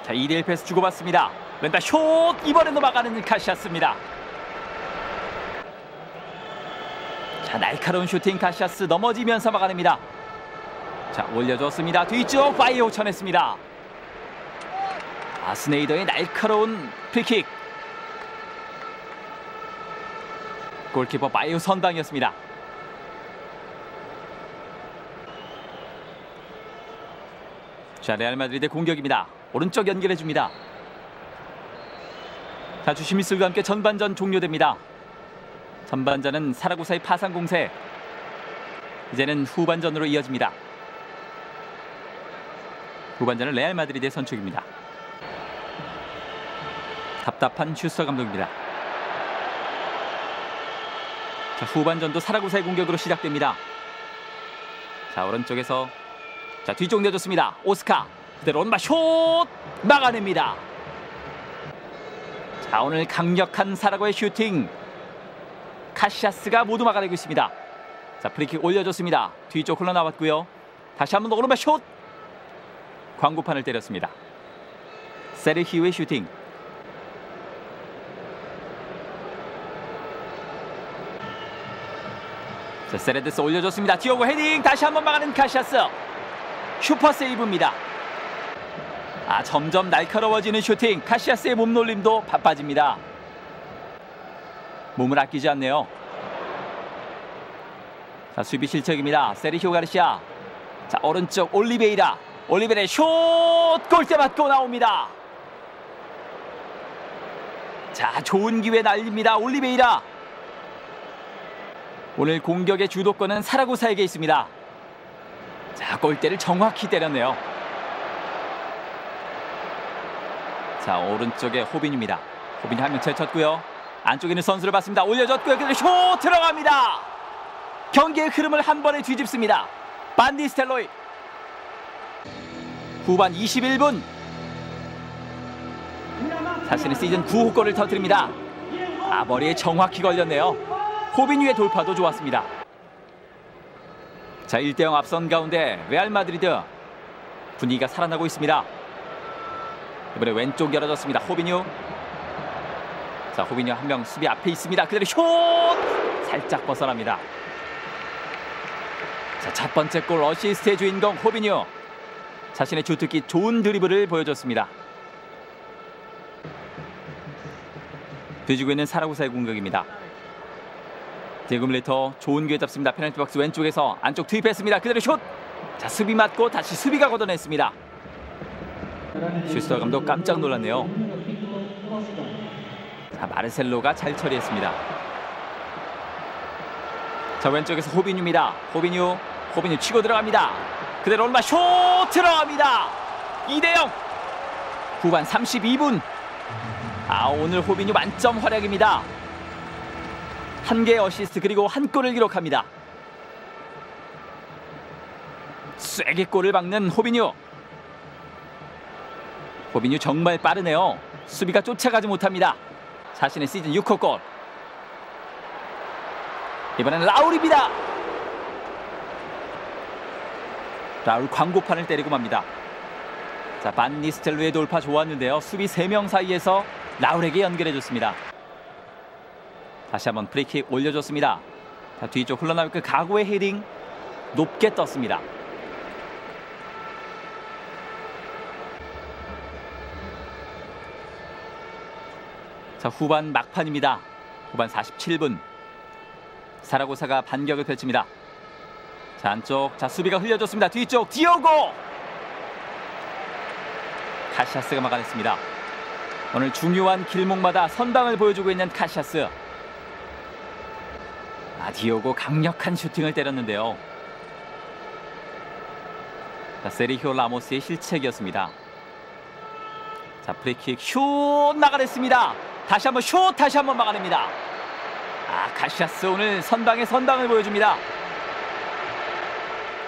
자, 2대1 패스 주고받습니다. 왼발 슛! 이번에도 막아내는 카시아스입니다. 자, 날카로운 슈팅 카시아스 넘어지면서 막아냅니다. 자, 올려줬습니다. 뒤쪽 바이오 쳐냈습니다. 스네이더의 날카로운 프리킥. 골키퍼 바이오 선방이었습니다. 자, 레알 마드리드의 공격입니다. 오른쪽 연결해줍니다. 자, 주심미술과 함께 전반전 종료됩니다. 전반전은 사라고사의 파상 공세. 이제는 후반전으로 이어집니다. 후반전은 레알 마드리드의 선축입니다. 답답한 슈스터 감독입니다. 자, 후반전도 사라고사의 공격으로 시작됩니다. 자, 오른쪽에서 자, 뒤쪽 내줬습니다. 오스카 그대로 오른발 슛! 막아냅니다. 자, 오늘 강력한 사라고의 슈팅. 카시아스가 모두 막아내고 있습니다. 자, 프리킥 올려줬습니다. 뒤쪽 흘러나왔고요. 다시 한번 더 오른발 슛! 광고판을 때렸습니다. 세르히오의 슈팅. 자, 세레데스 올려줬습니다. 디오고 헤딩. 다시 한번 막아낸 카시아스. 슈퍼 세이브입니다. 점점 날카로워지는 슈팅. 카시아스의 몸놀림도 바빠집니다. 몸을 아끼지 않네요. 자, 수비 실책입니다. 세르히오 가르시아. 자, 오른쪽 올리베이라. 올리베이라의 슛! 골대 맞고 나옵니다. 자, 좋은 기회 날립니다. 올리베이라. 오늘 공격의 주도권은 사라고사에게 있습니다. 자, 골대를 정확히 때렸네요. 자, 오른쪽에 호빈입니다. 호빈이 한 명 제쳤고요. 안쪽에 있는 선수를 봤습니다. 올려줬고요. 그대로 슛 들어갑니다. 경기의 흐름을 한 번에 뒤집습니다. 반 니스텔로이. 후반 21분. 자신의 시즌 9호 골을 터뜨립니다. 머리에 정확히 걸렸네요. 호빈유의 돌파도 좋았습니다. 자, 1대0 앞선 가운데 레알 마드리드 분위기가 살아나고 있습니다. 이번에 왼쪽 열어졌습니다. 호빈유. 자, 호빈유 한 명 수비 앞에 있습니다. 그대로 슛! 살짝 벗어납니다. 자, 첫 번째 골 어시스트의 주인공 호빈유. 자신의 주특기 좋은 드리블을 보여줬습니다. 뒤지고 있는 사라고사의 공격입니다. 디에고 밀리터 좋은 기회 잡습니다. 페널티 박스 왼쪽에서 안쪽 투입했습니다. 그대로 슛! 자, 수비 맞고 다시 수비가 걷어냈습니다. 슈스터 감독 깜짝 놀랐네요. 자, 마르셀로가 잘 처리했습니다. 자, 왼쪽에서 호빈유입니다. 호빈유 치고 들어갑니다. 그대로 오른발 슛 들어갑니다. 2대0. 후반 32분. 오늘 호빈유 만점 활약입니다. 한 개의 어시스트 그리고 한 골을 기록합니다. 쐐기 골을 박는 호빈유. 호빈유 정말 빠르네요. 수비가 쫓아가지 못합니다. 자신의 시즌 6호 골. 이번에는 라울입니다. 라울 광고판을 때리고 맙니다. 자, 반 니스텔로의 돌파 좋았는데요. 수비 3명 사이에서 라울에게 연결해줬습니다. 다시 한번 프리킥 올려줬습니다. 자, 뒤쪽 흘러나올 그 각오의 헤딩 높게 떴습니다. 자, 후반 막판입니다. 후반 47분. 사라고사가 반격을 펼칩니다. 자, 안쪽. 자, 수비가 흘려줬습니다. 뒤쪽 디오고. 카시아스가 막아냈습니다. 오늘 중요한 길목마다 선방을 보여주고 있는 카시아스. 디오고 강력한 슈팅을 때렸는데요. 자, 세리히오 라모스의 실책이었습니다. 자, 프리킥 슛 막아냈습니다. 다시 한번 슛 다시 한번 막아냅니다. 카시아스 오늘 선방의 선방을 보여줍니다.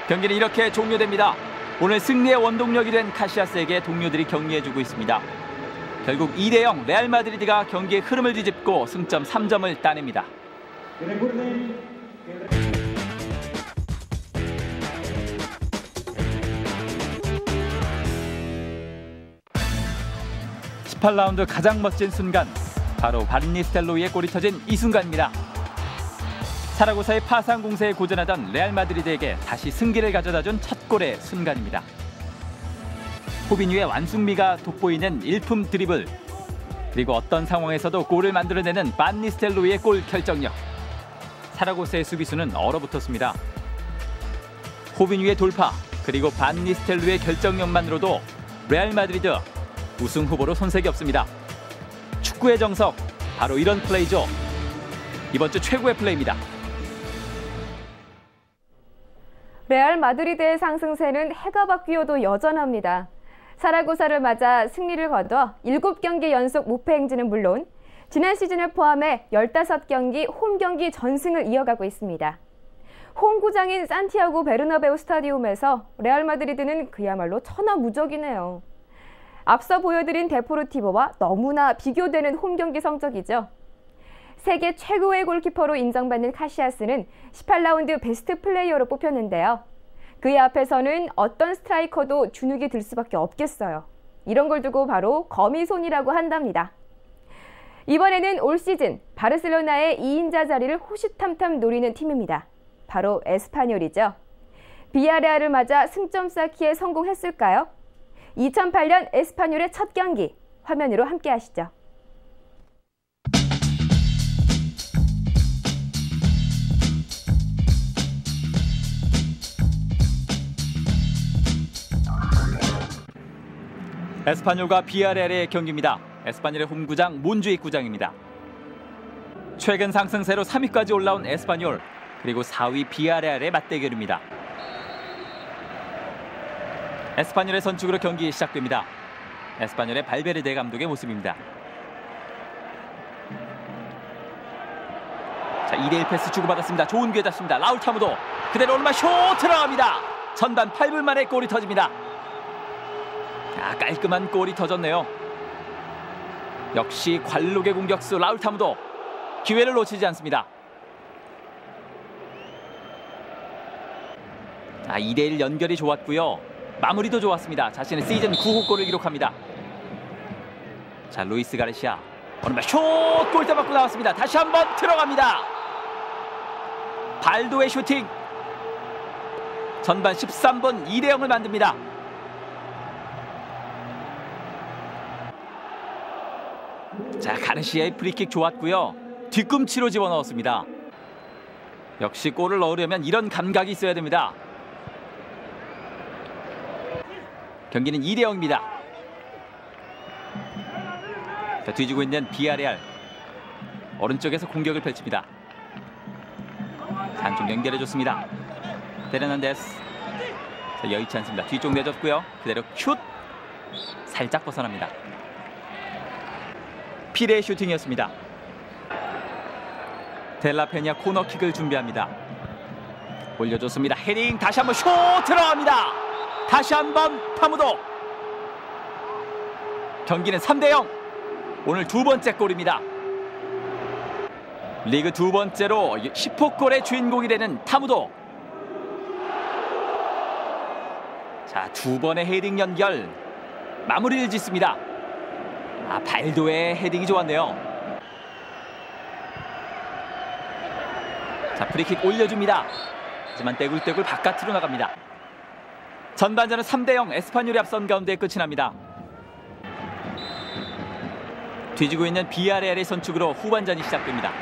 경기는 이렇게 종료됩니다. 오늘 승리의 원동력이 된 카시아스에게 동료들이 격려해주고 있습니다. 결국 2대0 레알 마드리드가 경기의 흐름을 뒤집고 승점 3점을 따냅니다. 18라운드 가장 멋진 순간, 바로 반 니스텔로이의 골이 터진 이 순간입니다. 사라고사의 파상 공세에 고전하던 레알 마드리드에게 다시 승기를 가져다준 첫 골의 순간입니다. 호빈유의 완숙미가 돋보이는 일품 드리블, 그리고 어떤 상황에서도 골을 만들어내는 반 니스텔로이의 골 결정력. 사라고사의 수비수는 얼어붙었습니다. 호빈유의 돌파, 그리고 반 니스텔로이의 결정력만으로도 레알 마드리드 우승 후보로 손색이 없습니다. 축구의 정석, 바로 이런 플레이죠. 이번 주 최고의 플레이입니다. 레알 마드리드의 상승세는 해가 바뀌어도 여전합니다. 사라고사를 맞아 승리를 거둬 7경기 연속 무패 행진은 물론 지난 시즌을 포함해 15경기 홈 경기 전승을 이어가고 있습니다. 홈구장인 산티아고 베르나베우 스타디움에서 레알 마드리드는 그야말로 천하무적이네요. 앞서 보여드린 데포르티보와 너무나 비교되는 홈 경기 성적이죠. 세계 최고의 골키퍼로 인정받는 카시아스는 18라운드 베스트 플레이어로 뽑혔는데요. 그의 앞에서는 어떤 스트라이커도 주눅이 들 수밖에 없겠어요. 이런 걸 두고 바로 거미손이라고 한답니다. 이번에는 올 시즌 바르셀로나의 2인자 자리를 호시탐탐 노리는 팀입니다. 바로 에스파뇰이죠. 비아레알을 맞아 승점 쌓기에 성공했을까요? 2008년 에스파뇰의 첫 경기, 화면으로 함께 하시죠. 에스파뇰과 비아레알의 경기입니다. 에스파뇰의 홈구장 몬주익 구장입니다. 최근 상승세로 3위까지 올라온 에스파뇰, 그리고 4위 비아레알의 맞대결입니다. 에스파뇰의 선축으로 경기 시작됩니다. 에스파뇰의 발베르데 감독의 모습입니다. 자, 2대1 패스 주고받았습니다. 좋은 기회 잡습니다. 라울 타무도 그대로 오른발 슛 들어갑니다. 전반 8분 만에 골이 터집니다. 깔끔한 골이 터졌네요. 역시 관록의 공격수 라울 타무도 기회를 놓치지 않습니다. 2대1 연결이 좋았고요. 마무리도 좋았습니다. 자신의 시즌 9호 골을 기록합니다. 자, 루이스 가르시아 오른발 슛 골대 맞고 나왔습니다. 다시 한번 들어갑니다. 발도의 슈팅. 전반 13분 2대0을 만듭니다. 자, 가르시아의 프리킥 좋았고요. 뒤꿈치로 집어넣었습니다. 역시 골을 넣으려면 이런 감각이 있어야 됩니다. 경기는 2대0입니다. 자, 뒤지고 있는 비아레알. 오른쪽에서 공격을 펼칩니다. 안쪽 연결해줬습니다. 페르난데스. 자, 여의치 않습니다. 뒤쪽 내줬고요. 그대로 슛. 살짝 벗어납니다. 피레의 슈팅이었습니다. 델라페냐 코너킥을 준비합니다. 올려줬습니다. 헤딩 다시 한번 슛 들어갑니다. 다시 한번 타무도. 경기는 3대0. 오늘 두 번째 골입니다. 리그 두 번째로 10호 골의 주인공이 되는 타무도. 자, 두 번의 헤딩 연결. 마무리를 짓습니다. 발도의 헤딩이 좋았네요. 자, 프리킥 올려줍니다. 하지만 떼굴떼굴 바깥으로 나갑니다. 전반전은 3대0 에스파뇰이 앞선 가운데 끝이 납니다. 뒤지고 있는 비아레알의 선축으로 후반전이 시작됩니다.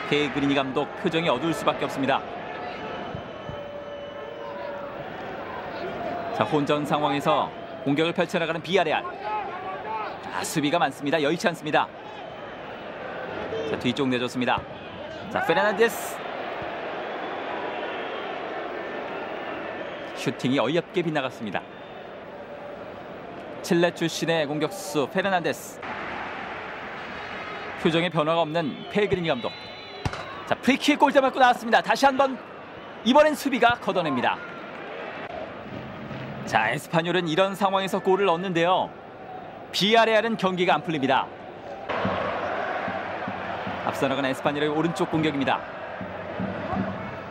페그리니 감독 표정이 어두울 수밖에 없습니다. 자, 혼전 상황에서 공격을 펼쳐나가는 비아레알. 자, 수비가 많습니다. 여의치 않습니다. 자, 뒤쪽 내줬습니다. 자, 페르난데스. 슈팅이 어이없게 빗나갔습니다. 칠레 출신의 공격수 페르난데스. 표정에 변화가 없는 페그리니 감독. 자, 프리킥 골대 맞고 나왔습니다. 다시 한번 이번엔 수비가 걷어냅니다. 자, 에스파뇰은 이런 상황에서 골을 넣는데요. 비아레알은 경기가 안 풀립니다. 앞서 나간 에스파뇰의 오른쪽 공격입니다.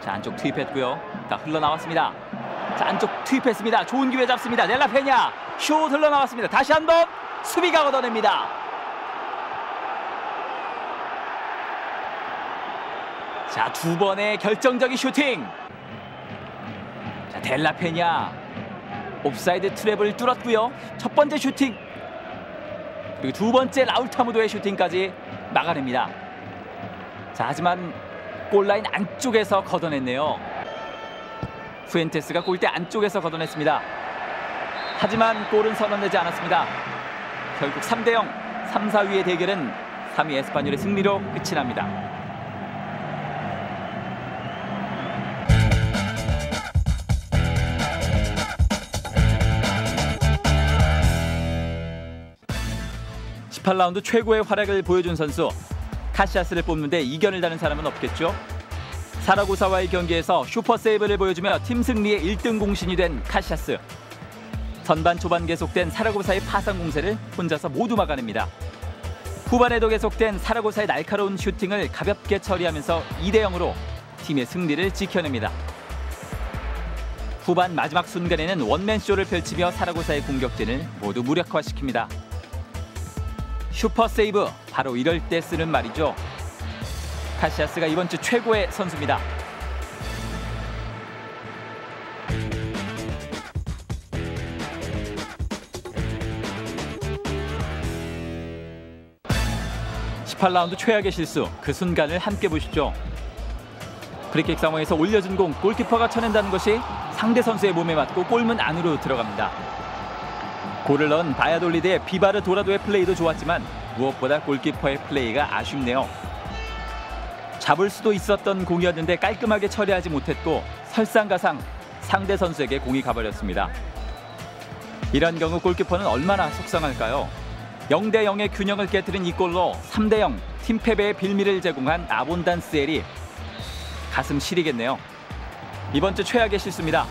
자, 안쪽 투입했고요. 자, 흘러나왔습니다. 자, 안쪽 투입했습니다. 좋은 기회 잡습니다. 델라페냐 슛 흘러나왔습니다. 다시 한번 수비가 걷어냅니다. 자, 두 번의 결정적인 슈팅. 자, 델라페냐 옵사이드 트랩을 뚫었고요. 첫 번째 슈팅 그리고 두 번째 라울 타무도의 슈팅까지 막아냅니다. 자, 하지만 골라인 안쪽에서 걷어냈네요. 후엔테스가 골대 안쪽에서 걷어냈습니다. 하지만 골은 선언되지 않았습니다. 결국 3대0 3, 4위의 대결은 3위 에스파뇰의 승리로 끝이 납니다. (18라운드) 최고의 활약을 보여준 선수 카시아스를 뽑는데 이견을 다는 사람은 없겠죠. 사라고사와의 경기에서 슈퍼세이브를 보여주며 팀 승리의 1등 공신이 된 카시아스. 전반 초반 계속된 사라고사의 파상 공세를 혼자서 모두 막아냅니다. 후반에도 계속된 사라고사의 날카로운 슈팅을 가볍게 처리하면서 2대0으로 팀의 승리를 지켜냅니다. 후반 마지막 순간에는 원맨쇼를 펼치며 사라고사의 공격진을 모두 무력화시킵니다. 슈퍼세이브, 바로 이럴 때 쓰는 말이죠. 카시아스가 이번 주 최고의 선수입니다. (18라운드) 최악의 실수, 그 순간을 함께 보시죠. 프리킥 상황에서 올려준 공 골키퍼가 쳐낸다는 것이 상대 선수의 몸에 맞고 골문 안으로 들어갑니다. 골을 넣은 바야돌리드의 비바르 도라도의 플레이도 좋았지만 무엇보다 골키퍼의 플레이가 아쉽네요. 잡을 수도 있었던 공이었는데 깔끔하게 처리하지 못했고 설상가상 상대 선수에게 공이 가버렸습니다. 이런 경우 골키퍼는 얼마나 속상할까요? 0대 0의 균형을 깨뜨린 이 골로 3대 0 팀 패배의 빌미를 제공한 아본단스엘이 가슴 시리겠네요. 이번 주 최악의 실수입니다.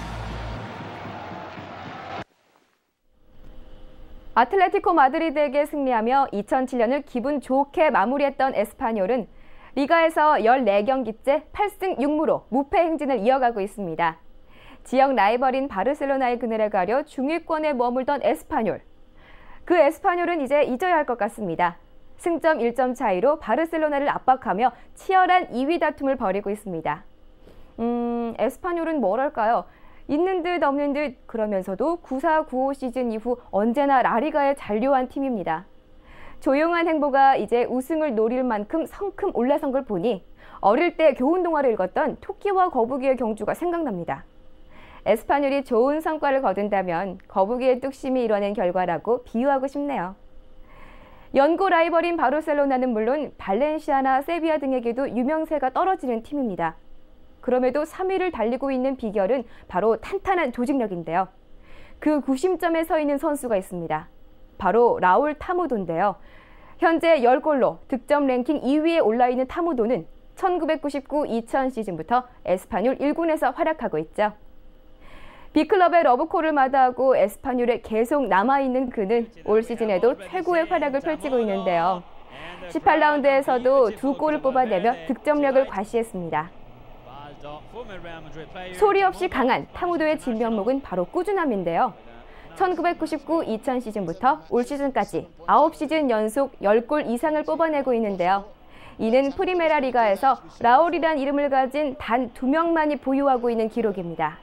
아틀레티코 마드리드에게 승리하며 2007년을 기분 좋게 마무리했던 에스파뇰은 리가에서 14경기째 8승 6무로 무패 행진을 이어가고 있습니다. 지역 라이벌인 바르셀로나의 그늘에 가려 중위권에 머물던 에스파뇰. 그 에스파뇰은 이제 잊어야 할 것 같습니다. 승점 1점 차이로 바르셀로나를 압박하며 치열한 2위 다툼을 벌이고 있습니다. 에스파뇰은 뭐랄까요? 있는 듯 없는 듯 그러면서도 94-95 시즌 이후 언제나 라리가에 잔류한 팀입니다. 조용한 행보가 이제 우승을 노릴 만큼 성큼 올라선 걸 보니 어릴 때 교훈 동화를 읽었던 토끼와 거북이의 경주가 생각납니다. 에스파뇰이 좋은 성과를 거둔다면 거북이의 뚝심이 이뤄낸 결과라고 비유하고 싶네요. 연고 라이벌인 바르셀로나는 물론 발렌시아나 세비야 등에게도 유명세가 떨어지는 팀입니다. 그럼에도 3위를 달리고 있는 비결은 바로 탄탄한 조직력인데요. 그 구심점에 서 있는 선수가 있습니다. 바로 라울 타무도인데요. 현재 10골로 득점 랭킹 2위에 올라있는 타무도는 1999-2000 시즌부터 에스파뇰 1군에서 활약하고 있죠. B클럽의 러브콜을 마다하고 에스파뇰에 계속 남아있는 그는 올 시즌에도 최고의 활약을 펼치고 있는데요. 18라운드에서도 2골을 뽑아내며 득점력을 과시했습니다. 소리 없이 강한 타무도의 진면목은 바로 꾸준함인데요. 1999-2000 시즌부터 올 시즌까지 9시즌 연속 10골 이상을 뽑아내고 있는데요. 이는 프리메라 리가에서 라울이란 이름을 가진 단 2명만이 보유하고 있는 기록입니다.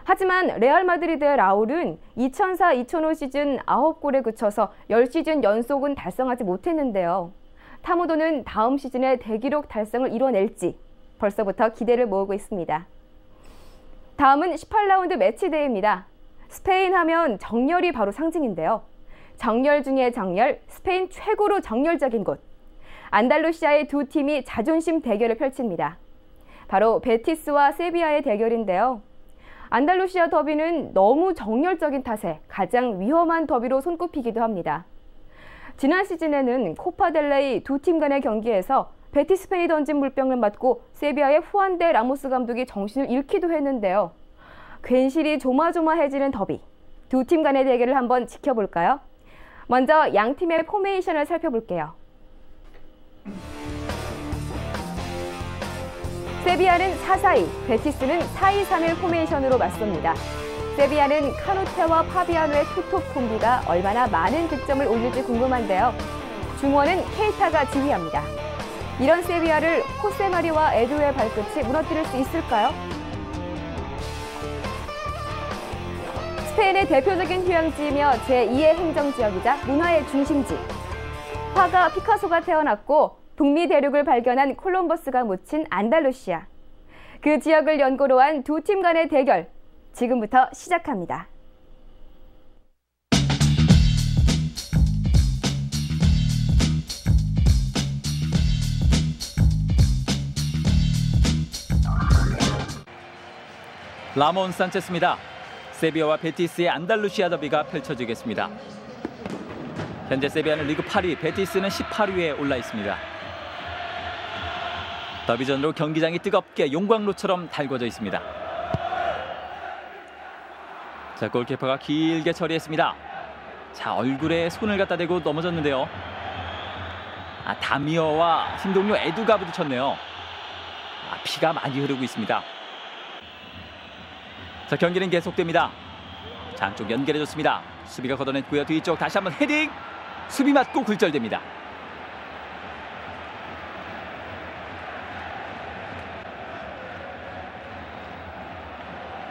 하지만 레알 마드리드의 라울은 2004-2005 시즌 9골에 그쳐서 10시즌 연속은 달성하지 못했는데요. 타무도는 다음 시즌에 대기록 달성을 이뤄낼지 벌써부터 기대를 모으고 있습니다. 다음은 18라운드 매치데이입니다. 스페인 하면 정열이 바로 상징인데요. 정열 중에 정열, 스페인 최고로 정열적인 곳. 안달루시아의 두 팀이 자존심 대결을 펼칩니다. 바로 베티스와 세비야의 대결인데요. 안달루시아 더비는 너무 정열적인 탓에 가장 위험한 더비로 손꼽히기도 합니다. 지난 시즌에는 코파델레이 두 팀 간의 경기에서 베티스 팬이 던진 물병을 맞고 세비야의 후안데 라모스 감독이 정신을 잃기도 했는데요. 괜시리 조마조마해지는 더비. 두 팀 간의 대결을 한번 지켜볼까요? 먼저 양 팀의 포메이션을 살펴볼게요. 세비야는 4-4-2, 베티스는 4-2-3-1 포메이션으로 맞섭니다. 세비야는 카누테와 파비아노의 투톱 콤비가 얼마나 많은 득점을 올릴지 궁금한데요. 중원은 케이타가 지휘합니다. 이런 세비야를 호세마리와 에두의 발끝이 무너뜨릴 수 있을까요? 스페인의 대표적인 휴양지이며 제2의 행정지역이자 문화의 중심지. 화가 피카소가 태어났고 북미 대륙을 발견한 콜럼버스가 묻힌 안달루시아. 그 지역을 연고로 한 두 팀 간의 대결, 지금부터 시작합니다. 라몬 산체스입니다. 세비야와 베티스의 안달루시아 더비가 펼쳐지겠습니다. 현재 세비야는 리그 8위, 베티스는 18위에 올라 있습니다. 더비전으로 경기장이 뜨겁게 용광로처럼 달궈져 있습니다. 자, 골키퍼가 길게 처리했습니다. 자, 얼굴에 손을 갖다 대고 넘어졌는데요. 다미어와 팀 동료 에두가 부딪혔네요. 피가 많이 흐르고 있습니다. 자, 경기는 계속됩니다. 자, 안쪽 연결해줬습니다. 수비가 걷어냈고요. 뒤쪽 다시 한번 헤딩. 수비 맞고 굴절됩니다.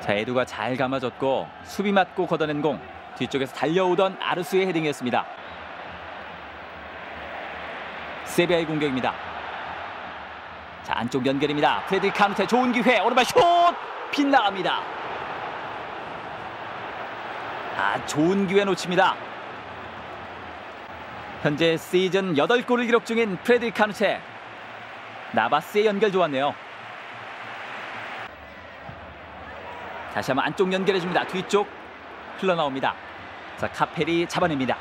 자, 에두가 잘 감아줬고 수비 맞고 걷어낸 공. 뒤쪽에서 달려오던 아르수의 헤딩이었습니다. 세비야의 공격입니다. 자, 안쪽 연결입니다. 프레드릭 카누테 좋은 기회. 오른발 슛! 빗나갑니다. 좋은 기회 놓칩니다. 현재 시즌 8골을 기록 중인 프레드릭 카누테. 나바스의 연결 좋았네요. 다시 한번 안쪽 연결해줍니다. 뒤쪽 흘러나옵니다. 자, 카펠이 잡아냅니다.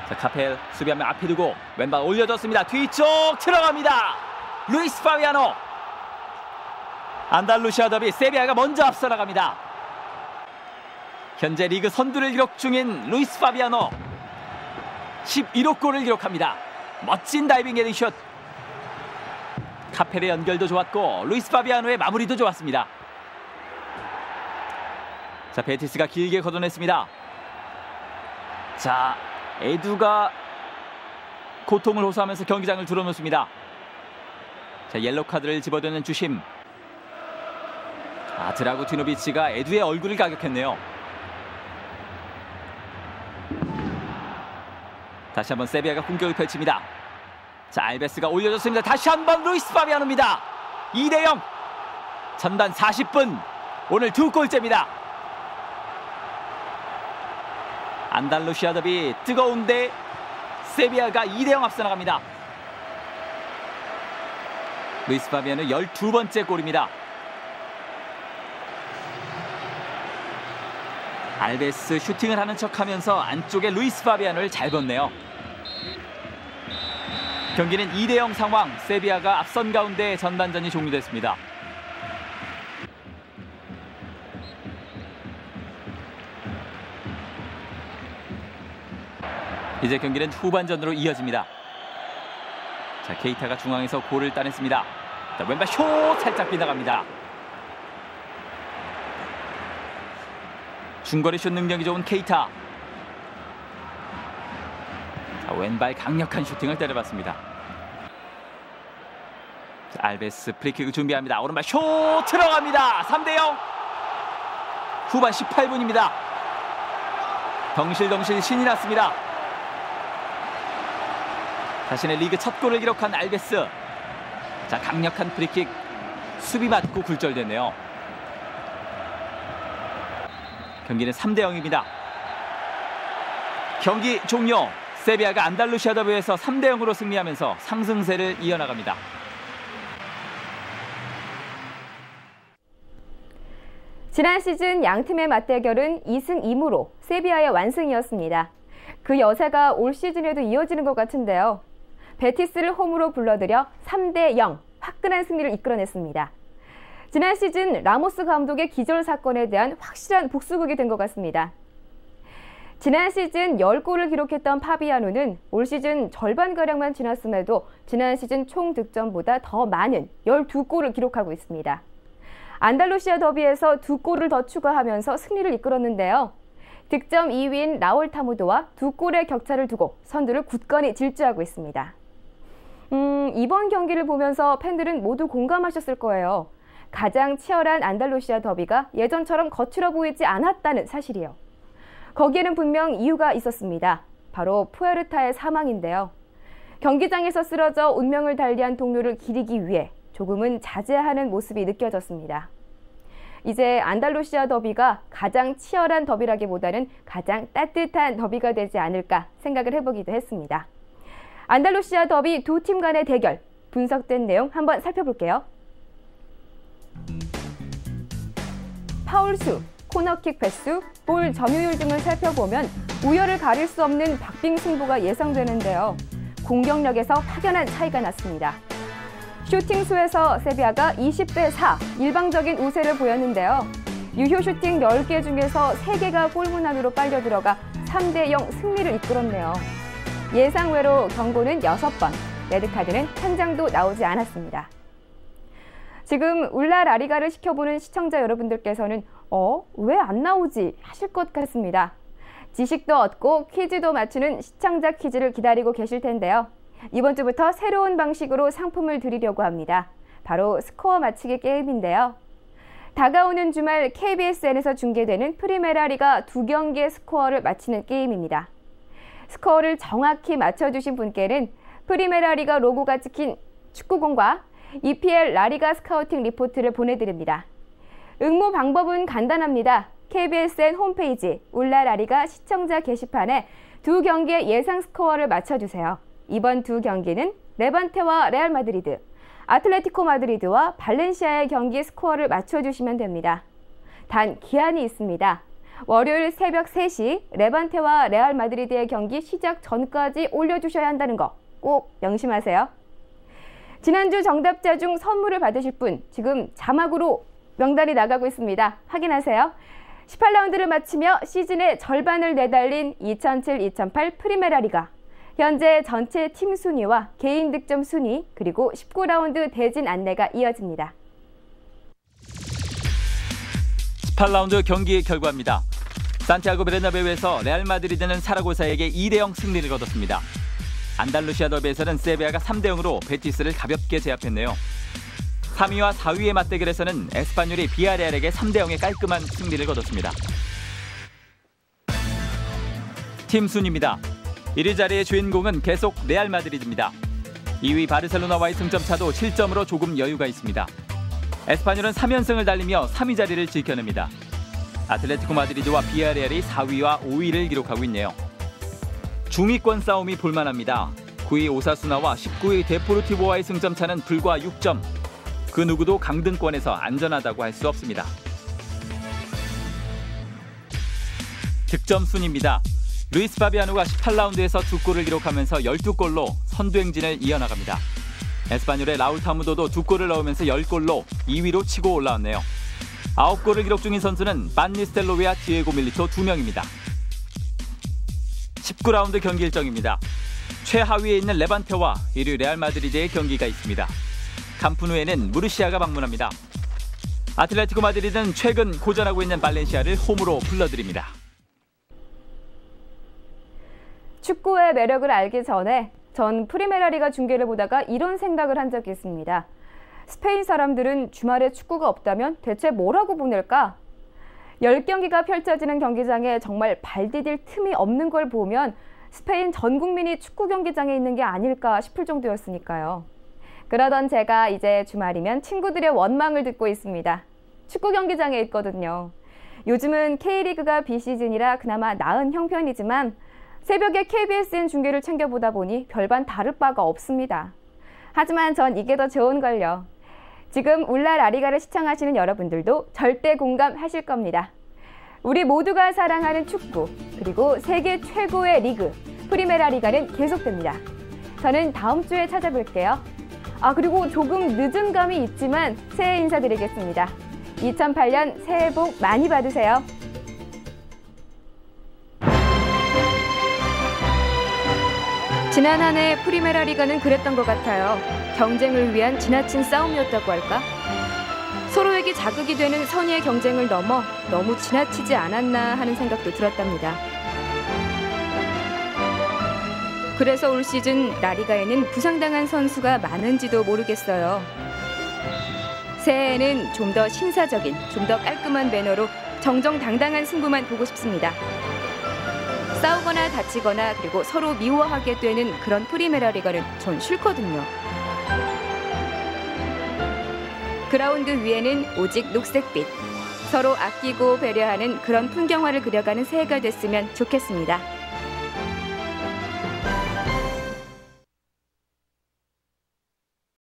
자, 카펠 수비 한명 앞에 두고 왼발 올려줬습니다. 뒤쪽 들어갑니다. 루이스 파비아노. 안달루시아 더비 세비야가 먼저 앞서 나갑니다. 현재 리그 선두를 기록 중인 루이스 파비아노 11호 골을 기록합니다. 멋진 다이빙 헤딩슛. 카펠의 연결도 좋았고 루이스 파비아노의 마무리도 좋았습니다. 자, 베티스가 길게 걷어냈습니다. 자, 에두가 고통을 호소하면서 경기장을 들어놓습니다. 자, 옐로우 카드를 집어드는 주심. 드라구티노비치가 에두의 얼굴을 가격했네요. 다시 한번 세비야가 공격을 펼칩니다. 자, 알베스가 올려줬습니다. 다시 한번 루이스 파비아노입니다. 2대0. 전반 40분 오늘 2골째입니다. 안달루시아 더비 뜨거운데 세비야가 2대0 앞서 나갑니다. 루이스 파비아노 12번째 골입니다. 알베스 슈팅을 하는 척하면서 안쪽에 루이스 파비아노를 잘 건네요. 경기는 2대0 상황. 세비야가 앞선 가운데 전반전이 종료됐습니다. 이제 경기는 후반전으로 이어집니다. 자, 케이타가 중앙에서 골을 따냈습니다. 자, 왼발 슛 살짝 빗나갑니다. 중거리 슛 능력이 좋은 케이타. 자, 왼발 강력한 슈팅을 때려봤습니다. 자, 알베스 프리킥을 준비합니다. 오른발 슛 들어갑니다. 3대0. 후반 18분입니다. 덩실덩실 신이 났습니다. 자신의 리그 첫 골을 기록한 알베스. 자, 강력한 프리킥 수비 맞고 굴절됐네요. 경기는 3대0입니다. 경기 종료. 세비야가 안달루시아 더비에서 3대0으로 승리하면서 상승세를 이어나갑니다. 지난 시즌 양팀의 맞대결은 2승 2무로 세비야의 완승이었습니다. 그 여세가 올 시즌에도 이어지는 것 같은데요. 베티스를 홈으로 불러들여 3대0 화끈한 승리를 이끌어냈습니다. 지난 시즌 라모스 감독의 기절 사건에 대한 확실한 복수극이 된 것 같습니다. 지난 시즌 10골을 기록했던 파비아노는 올 시즌 절반가량만 지났음에도 지난 시즌 총 득점보다 더 많은 12골을 기록하고 있습니다. 안달루시아 더비에서 2골을 더 추가하면서 승리를 이끌었는데요. 득점 2위인 라울 타무도와 2골의 격차를 두고 선두를 굳건히 질주하고 있습니다. 이번 경기를 보면서 팬들은 모두 공감하셨을 거예요. 가장 치열한 안달루시아 더비가 예전처럼 거칠어 보이지 않았다는 사실이요. 거기에는 분명 이유가 있었습니다. 바로 푸에르타의 사망인데요. 경기장에서 쓰러져 운명을 달리한 동료를 기리기 위해 조금은 자제하는 모습이 느껴졌습니다. 이제 안달루시아 더비가 가장 치열한 더비라기보다는 가장 따뜻한 더비가 되지 않을까 생각을 해보기도 했습니다. 안달루시아 더비 두 팀 간의 대결, 분석된 내용 한번 살펴볼게요. 파울수, 코너킥 패스, 볼 점유율 등을 살펴보면 우열을 가릴 수 없는 박빙 승부가 예상되는데요. 공격력에서 확연한 차이가 났습니다. 슈팅 수에서 세비야가 20대 4, 일방적인 우세를 보였는데요. 유효 슈팅 10개 중에서 3개가 골문 안으로 빨려 들어가 3대0 승리를 이끌었네요. 예상외로 경고는 6번, 레드카드는 한 장도 나오지 않았습니다. 지금 울라 라리가를 지켜보는 시청자 여러분들께서는 왜 안 나오지 하실 것 같습니다. 지식도 얻고 퀴즈도 맞추는 시청자 퀴즈를 기다리고 계실 텐데요. 이번 주부터 새로운 방식으로 상품을 드리려고 합니다. 바로 스코어 맞히기 게임인데요. 다가오는 주말 KBSN에서 중계되는 프리메라 리가 2경기의 스코어를 맞히는 게임입니다. 스코어를 정확히 맞춰주신 분께는 프리메라 리가 로고가 찍힌 축구공과 EPL 라리가 스카우팅 리포트를 보내드립니다. 응모 방법은 간단합니다. KBSN 홈페이지 울라 라리가 시청자 게시판에 2경기의 예상 스코어를 맞춰주세요. 이번 2경기는 레반테와 레알 마드리드, 아틀레티코 마드리드와 발렌시아의 경기 스코어를 맞춰주시면 됩니다. 단 기한이 있습니다. 월요일 새벽 3시 레반테와 레알 마드리드의 경기 시작 전까지 올려주셔야 한다는 거 꼭 명심하세요. 지난주 정답자 중 선물을 받으실 분 지금 자막으로 명단이 나가고 있습니다. 확인하세요. 18라운드를 마치며 시즌의 절반을 내달린 2007-2008 프리메라 리가. 현재 전체 팀 순위와 개인 득점 순위 그리고 19라운드 대진 안내가 이어집니다. 18라운드 경기의 결과입니다. 산티아고 베르나베우에서 레알 마드리드는 사라고사에게 2대0 승리를 거뒀습니다. 안달루시아 더비에서는 세비야가 3대0으로 베티스를 가볍게 제압했네요. 3위와 4위의 맞대결에서는 에스파뇰이 비아레알에게 3대0의 깔끔한 승리를 거뒀습니다. 팀 순위입니다. 1위 자리의 주인공은 계속 레알 마드리드입니다. 2위 바르셀로나와의 승점차도 7점으로 조금 여유가 있습니다. 에스파뇰은 3연승을 달리며 3위 자리를 지켜냅니다. 아틀레티코 마드리드와 비아레알이 4위와 5위를 기록하고 있네요. 중위권 싸움이 볼만합니다. 9위 오사수나와 19위 데포르티보와의 승점차는 불과 6점. 그 누구도 강등권에서 안전하다고 할 수 없습니다. 득점 순입니다. 루이스 파비아노가 18라운드에서 2골을 기록하면서 12골로 선두행진을 이어나갑니다. 에스파뇰의 라울 타무도도 2골을 넣으면서 10골로 2위로 치고 올라왔네요. 9골을 기록 중인 선수는 반니스텔로웨와 디에고 밀리토 2명입니다. 19라운드 경기 일정입니다. 최하위에 있는 레반테와 1위 레알 마드리드의 경기가 있습니다. 감프누에는 무르시아가 방문합니다. 아틀레티코 마드리드는 최근 고전하고 있는 발렌시아를 홈으로 불러들입니다. 축구의 매력을 알기 전에 전 프리메라 리가 중계를 보다가 이런 생각을 한 적이 있습니다. 스페인 사람들은 주말에 축구가 없다면 대체 뭐라고 보낼까? 10경기가 펼쳐지는 경기장에 정말 발 디딜 틈이 없는 걸 보면 스페인 전 국민이 축구 경기장에 있는 게 아닐까 싶을 정도였으니까요. 그러던 제가 이제 주말이면 친구들의 원망을 듣고 있습니다. 축구 경기장에 있거든요. 요즘은 K리그가 비시즌이라 그나마 나은 형편이지만 새벽에 KBSN 중계를 챙겨보다 보니 별반 다를 바가 없습니다. 하지만 전 이게 더 좋은걸요. 지금 울라 라리가를 시청하시는 여러분들도 절대 공감하실 겁니다. 우리 모두가 사랑하는 축구, 그리고 세계 최고의 리그, 프리메라 리가는 계속됩니다. 저는 다음 주에 찾아뵐게요. 그리고 조금 늦은 감이 있지만 새해 인사드리겠습니다. 2008년 새해 복 많이 받으세요. 지난 한 해 프리메라 리가는 그랬던 것 같아요. 경쟁을 위한 지나친 싸움이었다고 할까? 서로에게 자극이 되는 선의의 경쟁을 넘어 너무 지나치지 않았나 하는 생각도 들었답니다. 그래서 올 시즌 라리가에는 부상당한 선수가 많은지도 모르겠어요. 새해에는 좀 더 신사적인, 좀 더 깔끔한 매너로 정정당당한 승부만 보고 싶습니다. 싸우거나 다치거나 그리고 서로 미워하게 되는 그런 프리메라 리가는 전 싫거든요. 그라운드 위에는 오직 녹색빛, 서로 아끼고 배려하는 그런 풍경화를 그려가는 새해가 됐으면 좋겠습니다.